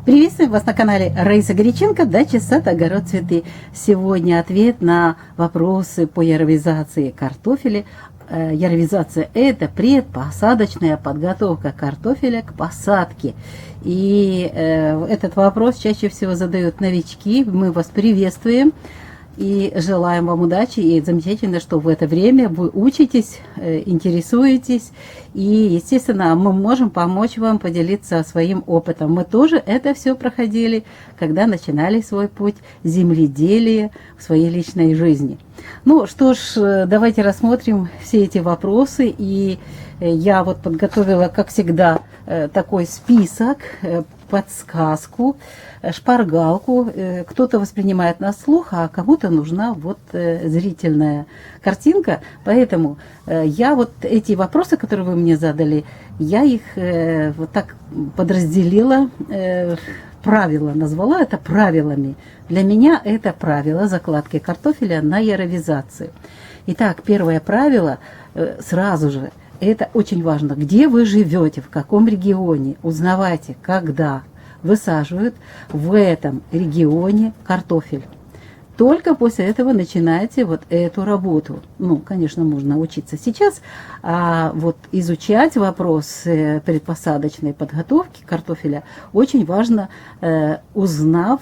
Приветствую вас на канале Раиса Горяченко, дача, сад, огород, цветы. Сегодня ответ на вопросы по яровизации картофеля. Яровизация – это предпосадочная подготовка картофеля к посадке. И этот вопрос чаще всего задают новички. Мы вас приветствуем и желаем вам удачи. И замечательно, что в это время вы учитесь, интересуетесь. И, естественно, мы можем помочь вам поделиться своим опытом. Мы тоже это все проходили, когда начинали свой путь земледелия в своей личной жизни. Ну что ж, давайте рассмотрим все эти вопросы. И я вот подготовила, как всегда, такой список, подсказку, шпаргалку. Кто-то воспринимает на слух, а кому-то нужна вот зрительная картинка. Поэтому я вот эти вопросы, которые вы мне задали, я их вот так подразделила, правила назвала это правилами. Для меня это правило закладки картофеля на яровизацию. Итак, первое правило сразу же. Это очень важно. Где вы живете, в каком регионе, узнавайте, когда высаживают в этом регионе картофель. Только после этого начинайте вот эту работу. Ну, конечно, можно учиться сейчас, а вот изучать вопрос предпосадочной подготовки картофеля очень важно, узнав,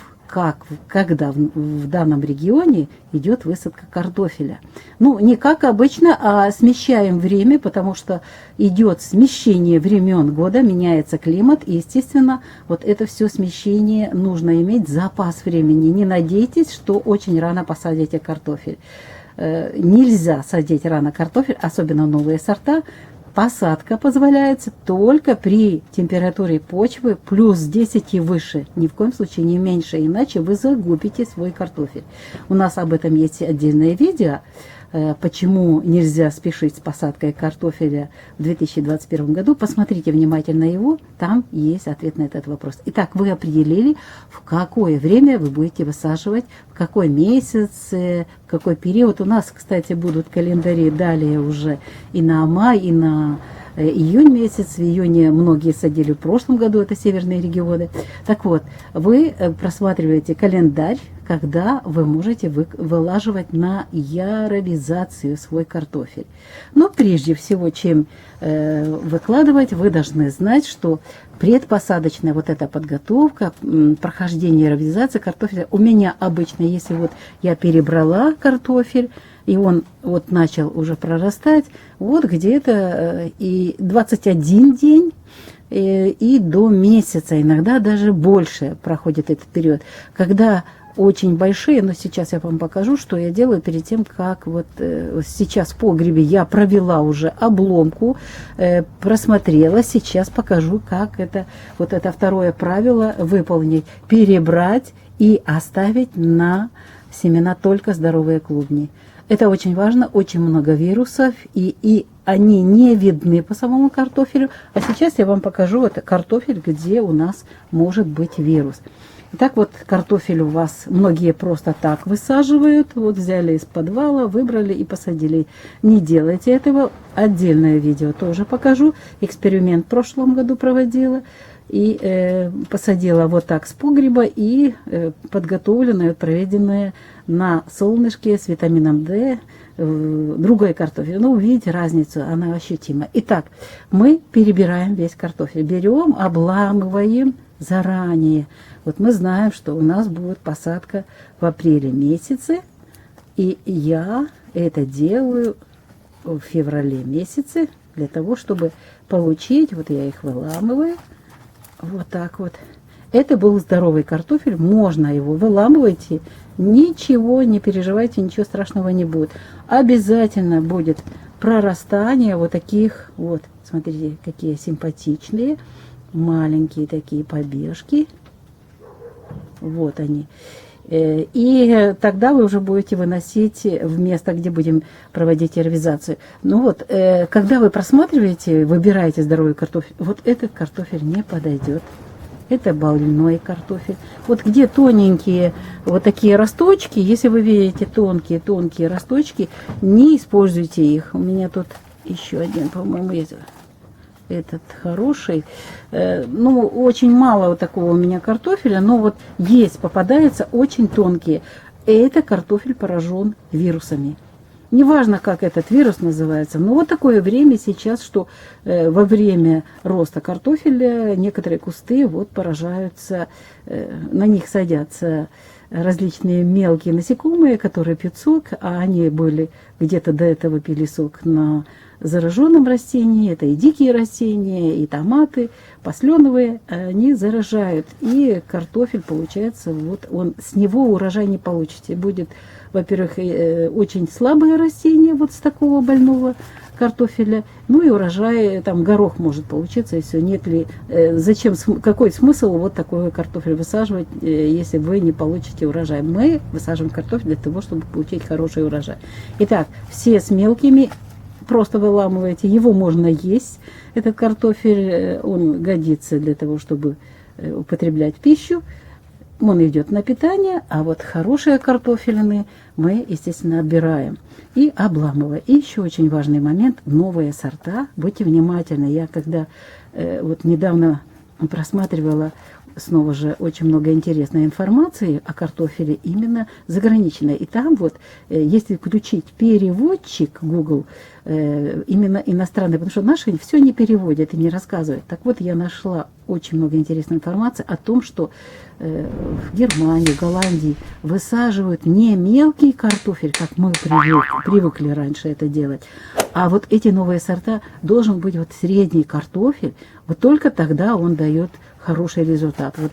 когда в данном регионе идет высадка картофеля. Ну, не как обычно, а смещаем время, потому что идет смещение времен года, меняется климат, и, естественно, вот это все смещение нужно иметь запас времени. Не надейтесь, что очень рано посадите картофель. Нельзя садить рано картофель, особенно новые сорта. Посадка позволяется только при температуре почвы плюс 10 и выше, ни в коем случае не меньше, иначе вы загубите свой картофель. У нас об этом есть отдельное видео, почему нельзя спешить с посадкой картофеля в 2021 году. Посмотрите внимательно его, там есть ответ на этот вопрос. Итак, вы определили, в какое время вы будете высаживать, в какой месяц, в какой период. У нас, кстати, будут календари далее уже и на май, и на июнь месяц. В июне многие садили в прошлом году, это северные регионы. Так вот, вы просматриваете календарь, когда вы можете вылаживать на яровизацию свой картофель. Но прежде всего, чем выкладывать, вы должны знать, что предпосадочная вот эта подготовка, прохождение яровизации картофеля, у меня обычно, если вот я перебрала картофель, и он вот начал уже прорастать, вот где-то и 21 день, и до месяца, иногда даже больше проходит этот период, когда очень большие, но сейчас я вам покажу, что я делаю перед тем, как вот сейчас в погребе я провела уже обломку, просмотрела, сейчас покажу, как это, вот это второе правило выполнить, перебрать и оставить на семена только здоровые клубни. Это очень важно, очень много вирусов, и они не видны по самому картофелю. А сейчас я вам покажу это картофель, где у нас может быть вирус. Итак, вот картофель у вас многие просто так высаживают. Вот взяли из подвала, выбрали и посадили. Не делайте этого. Отдельное видео тоже покажу. Эксперимент в прошлом году проводила. И посадила вот так с погреба и подготовленное, проведенное на солнышке с витамином D, другой картофель. Ну, увидите разницу, она ощутима. Итак, мы перебираем весь картофель. Берем, обламываем заранее. Вот мы знаем, что у нас будет посадка в апреле месяце. И я это делаю в феврале месяце для того, чтобы получить, вот я их выламываю, вот так вот. Это был здоровый картофель, можно его выламывайте, ничего не переживайте, ничего страшного не будет. Обязательно будет прорастание вот таких вот, смотрите, какие симпатичные, маленькие такие побежки. Вот они. И тогда вы уже будете выносить в место, где будем проводить яровизацию. Ну вот, когда вы просматриваете, выбираете здоровый картофель, вот этот картофель не подойдет. Это больной картофель. Вот где тоненькие вот такие росточки, если вы видите тонкие росточки, не используйте их. У меня тут еще один, по-моему, есть. этот хороший. Ну, очень мало вот такого у меня картофеля, но вот есть, попадаются очень тонкие. Это картофель поражен вирусами. Неважно, как этот вирус называется, но вот такое время сейчас, что во время роста картофеля некоторые кусты вот поражаются, на них садятся различные мелкие насекомые, которые пьют сок, а они были где-то до этого пили сок на зараженном растении, это и дикие растения, и томаты, посленовые, они заражают. И картофель, получается, вот он, с него урожай не получите. Будет, во-первых, очень слабое растение вот с такого больного картофеля, ну и урожай, там горох может получиться, и все. Нет ли, зачем, какой смысл вот такой картофель высаживать, если вы не получите урожай? Мы высаживаем картофель для того, чтобы получить хороший урожай. Итак, все с мелкими, просто выламываете, его можно есть, этот картофель, он годится для того, чтобы употреблять пищу, он идет на питание, а вот хорошие картофелины мы, естественно, отбираем и обламываем. И еще очень важный момент, новые сорта, будьте внимательны, я когда вот недавно просматривала, снова же очень много интересной информации о картофеле именно заграничной. И там вот, если включить переводчик Google, именно иностранный, потому что наши все не переводят и не рассказывают. Так вот, я нашла очень много интересной информации о том, что в Германии, Голландии высаживают не мелкий картофель, как мы привыкли раньше это делать, а вот эти новые сорта должен быть вот средний картофель, вот только тогда он дает хороший результат. Вот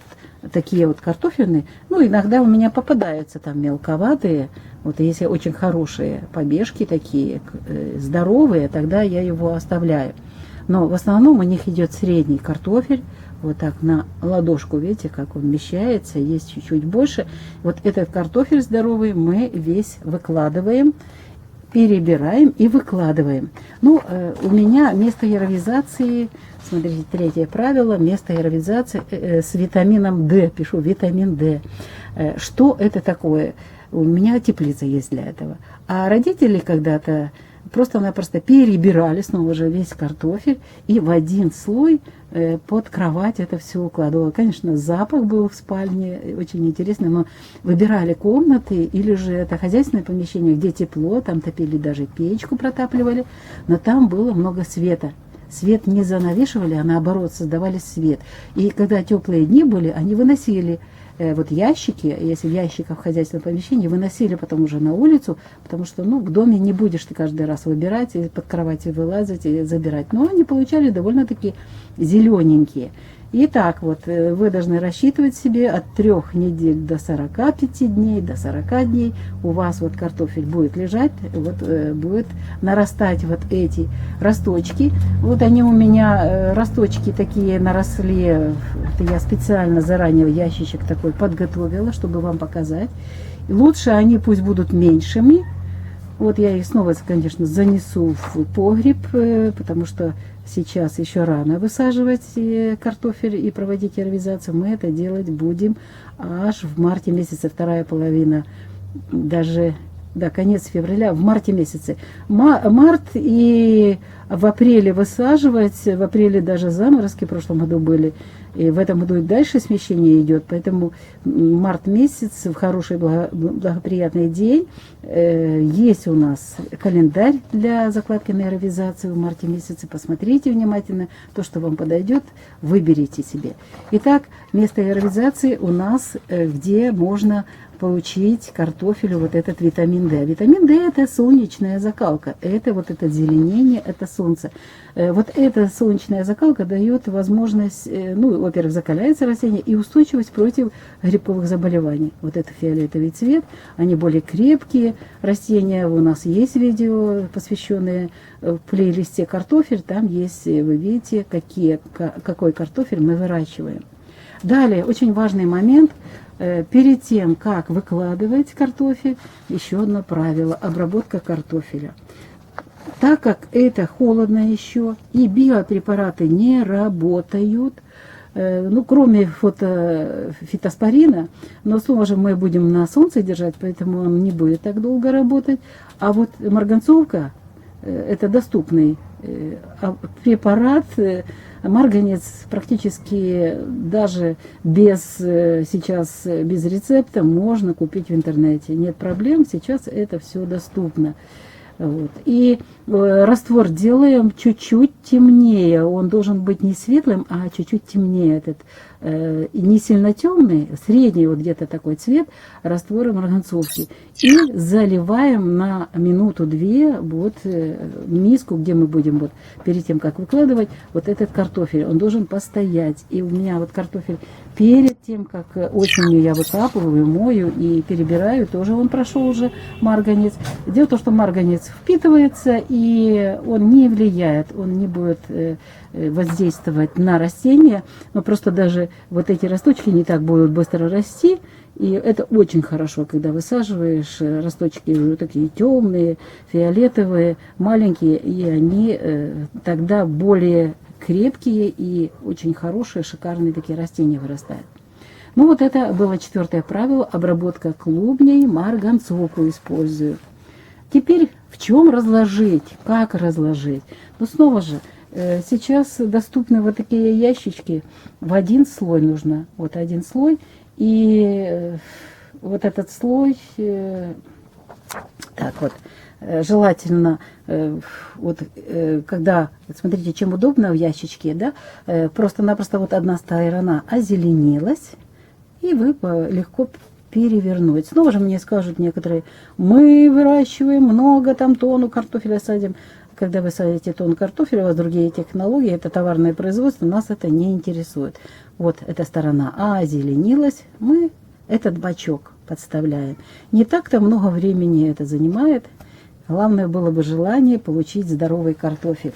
такие вот картофельные, ну, иногда у меня попадаются там мелковатые, вот если очень хорошие побежки такие, здоровые, тогда я его оставляю. Но в основном у них идет средний картофель, вот так на ладошку, видите, как он вмещается, есть чуть-чуть больше. Вот этот картофель здоровый мы весь выкладываем, перебираем и выкладываем. Ну, у меня место яровизации, смотрите, третье правило, место яровизации с витамином D, пишу витамин D. Что это такое? У меня теплица есть для этого. А родители когда-то просто-напросто перебирали снова же весь картофель и в один слой под кровать это все укладывала. Конечно, запах был в спальне, очень интересный, но выбирали комнаты или же это хозяйственное помещение, где тепло, там топили даже печку, протапливали, но там было много света. Свет не занавешивали, а наоборот создавали свет. И когда теплые дни были, они выносили вот ящики, если в ящиках в хозяйственном помещении, выносили потом уже на улицу, потому что, ну, в доме не будешь ты каждый раз выбирать, и под кроватью вылазить и забирать. Но они получали довольно-таки зелененькие. И так вот, вы должны рассчитывать себе от 3 недель до 45 дней, до 40 дней. У вас вот картофель будет лежать, вот будет нарастать вот эти росточки. Вот они у меня, росточки такие наросли, это я специально заранее ящичек такой подготовила, чтобы вам показать. И лучше они пусть будут меньшими. Вот я их снова, конечно, занесу в погреб, потому что сейчас еще рано высаживать картофель и проводить яровизацию. Мы это делать будем аж в марте месяце, вторая половина, даже, да, конец февраля, в марте месяце. Март и в апреле высаживать, в апреле даже заморозки в прошлом году были, и в этом году и дальше смещение идет, поэтому март месяц, в хороший благоприятный день, есть у нас календарь для закладки на яровизацию в марте месяце, посмотрите внимательно, то, что вам подойдет, выберите себе. Итак, место яровизации у нас, где можно получить картофелю вот этот витамин D. Витамин D это солнечная закалка, это вот это зеленение, это солнце. Вот эта солнечная закалка дает возможность, ну, во-первых, закаляется растение и устойчивость против грибковых заболеваний. Вот это фиолетовый цвет, они более крепкие растения. У нас есть видео, посвященное в плейлисте картофель, там есть, вы видите, какой картофель мы выращиваем. Далее, очень важный момент. Перед тем, как выкладывать картофель, еще одно правило – обработка картофеля. Так как это холодно еще и биопрепараты не работают, ну, кроме фитоспорина, но снова же мы будем на солнце держать, поэтому он не будет так долго работать. А вот марганцовка, это доступный препарат. Марганец практически даже сейчас без рецепта можно купить в интернете. Нет проблем, сейчас это все доступно. Вот. И раствор делаем чуть-чуть темнее. Он должен быть не светлым, а чуть-чуть темнее. Этот не сильно темный, средний вот где-то такой цвет раствора марганцовки. И заливаем на минуту-две вот миску, где мы будем вот перед тем, как выкладывать вот этот картофель. Он должен постоять. И у меня вот картофель перед тем, как осенью я выкапываю, мою и перебираю, тоже он прошел уже марганец. Дело в том, что марганец впитывается, и он не влияет, он не будет воздействовать на растения, но просто даже вот эти росточки не так будут быстро расти, и это очень хорошо, когда высаживаешь росточки уже такие темные, фиолетовые, маленькие, и они тогда более крепкие и очень хорошие, шикарные такие растения вырастают. Ну вот это было 4-е правило, обработка клубней, марганцовку использую. Теперь в чем разложить, как разложить? Ну снова же, сейчас доступны вот такие ящички, в один слой нужно, вот один слой, и вот этот слой, так вот, желательно, вот, когда, смотрите, чем удобно в ящичке, да, просто-напросто вот одна сторона озеленилась, и вы легко перевернуть. Снова же мне скажут некоторые, мы выращиваем много, там тонну картофеля садим. Когда вы садите тонну картофеля, у вас другие технологии, это товарное производство, нас это не интересует. Вот эта сторона озеленилась, мы этот бачок подставляем. Не так-то много времени это занимает. Главное было бы желание получить здоровый картофель.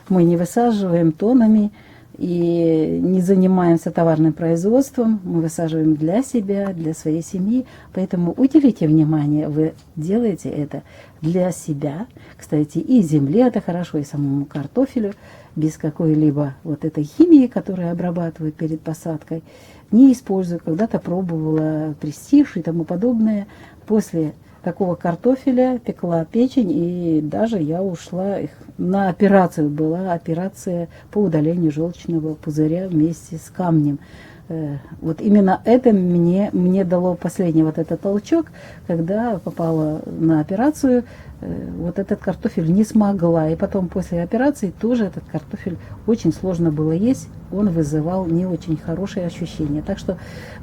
Мы не высаживаем тоннами и не занимаемся товарным производством. Мы высаживаем для себя, для своей семьи. Поэтому уделите внимание, вы делаете это для себя. Кстати, и земле это хорошо, и самому картофелю, без какой-либо вот этой химии, которую обрабатывают перед посадкой. Не использую, когда-то пробовала престиж и тому подобное. После такого картофеля пекла печень, и даже я ушла на операцию. Была операция по удалению желчного пузыря вместе с камнем. Вот именно это мне дало последний вот этот толчок, когда попала на операцию, вот этот картофель не смогла. И потом после операции тоже этот картофель очень сложно было есть, он вызывал не очень хорошие ощущения. Так что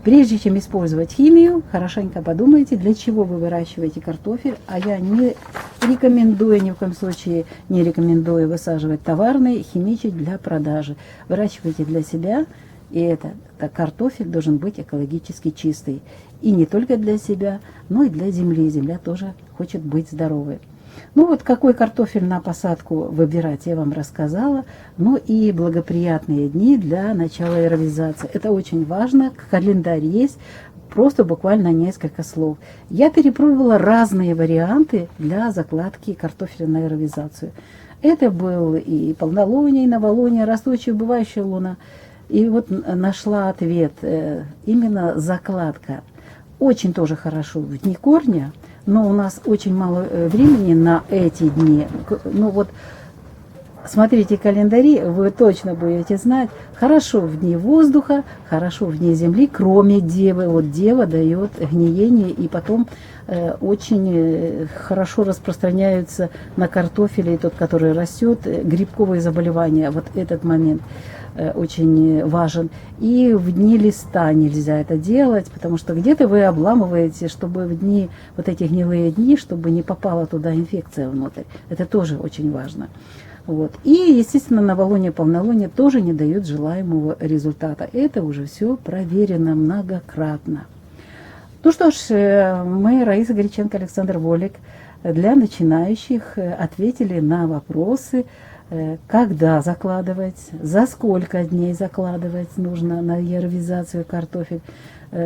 прежде чем использовать химию, хорошенько подумайте, для чего вы выращиваете картофель. А я не рекомендую, ни в коем случае не рекомендую высаживать товарный, химичить для продажи. Выращивайте для себя. И этот картофель должен быть экологически чистый. И не только для себя, но и для земли. Земля тоже хочет быть здоровой. Ну вот какой картофель на посадку выбирать, я вам рассказала. Ну и благоприятные дни для начала аэровизации. Это очень важно. Календарь есть. Просто буквально несколько слов. Я перепробовала разные варианты для закладки картофеля на аэровизацию. Это был и полнолуние, и новолуние, растущая, убывающая луна. И вот нашла ответ, именно закладка. Очень тоже хорошо в дни корня, но у нас очень мало времени на эти дни. Ну вот, смотрите календари, вы точно будете знать. Хорошо в дни воздуха, хорошо в дни земли, кроме девы. Вот дева дает гниение, и потом очень хорошо распространяются на картофеле, и тот, который растет, грибковые заболевания. Вот этот момент очень важен. И в дни листа нельзя это делать, потому что где-то вы обламываете, чтобы в дни, вот эти гнилые дни, чтобы не попала туда инфекция внутрь. Это тоже очень важно. Вот. И, естественно, новолуние, полнолуние тоже не дают желаемого результата. Это уже все проверено многократно. Ну что ж, мы, Раиса Греченко, Александр Волик, для начинающих ответили на вопросы, когда закладывать, за сколько дней закладывать нужно на аэровизацию картофель,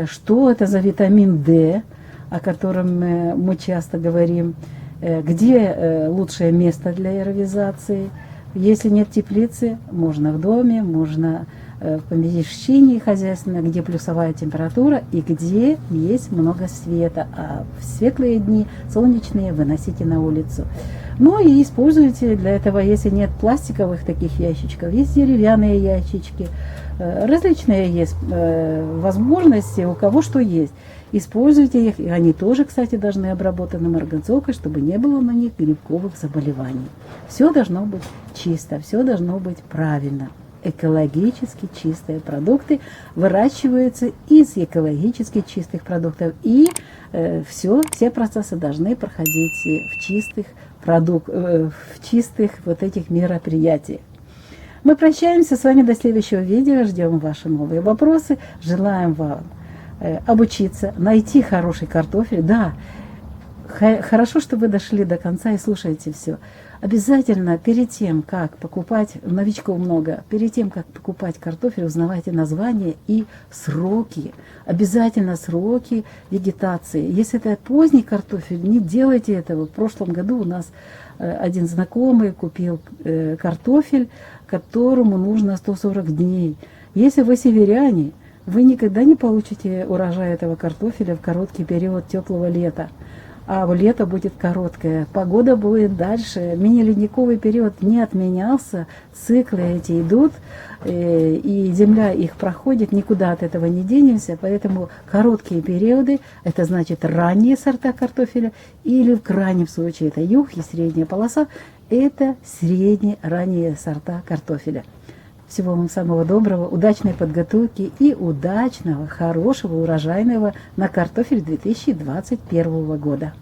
что это за витамин D, о котором мы часто говорим, где лучшее место для аэровизации. Если нет теплицы, можно в доме, можно в помещении хозяйственном, где плюсовая температура и где есть много света. А в светлые дни, солнечные, выносите на улицу. Ну и используйте для этого, если нет пластиковых таких ящичков, есть деревянные ящички. Различные есть возможности, у кого что есть. Используйте их, и они тоже, кстати, должны обработаны марганцовкой, чтобы не было на них грибковых заболеваний. Все должно быть чисто, все должно быть правильно. Экологически чистые продукты выращиваются из экологически чистых продуктов. И все процессы должны проходить в чистых вот этих мероприятиях. Мы прощаемся с вами до следующего видео, ждем ваши новые вопросы, желаем вам обучиться, найти хороший картофель. Да, хорошо, что вы дошли до конца и слушаете все. Обязательно перед тем, как покупать, новичков много, перед тем, как покупать картофель, узнавайте название и сроки. Обязательно сроки вегетации. Если это поздний картофель, не делайте этого. В прошлом году у нас один знакомый купил картофель, которому нужно 140 дней. Если вы северяне, вы никогда не получите урожай этого картофеля в короткий период теплого лета. А лето будет короткое, погода будет дальше, мини-ледниковый период не отменялся, циклы эти идут, и земля их проходит, никуда от этого не денемся, поэтому короткие периоды, это значит ранние сорта картофеля, или в крайнем случае это юг и средняя полоса, это средние ранние сорта картофеля. Всего вам самого доброго, удачной подготовки и удачного, хорошего, урожайного на картофель 2021 года.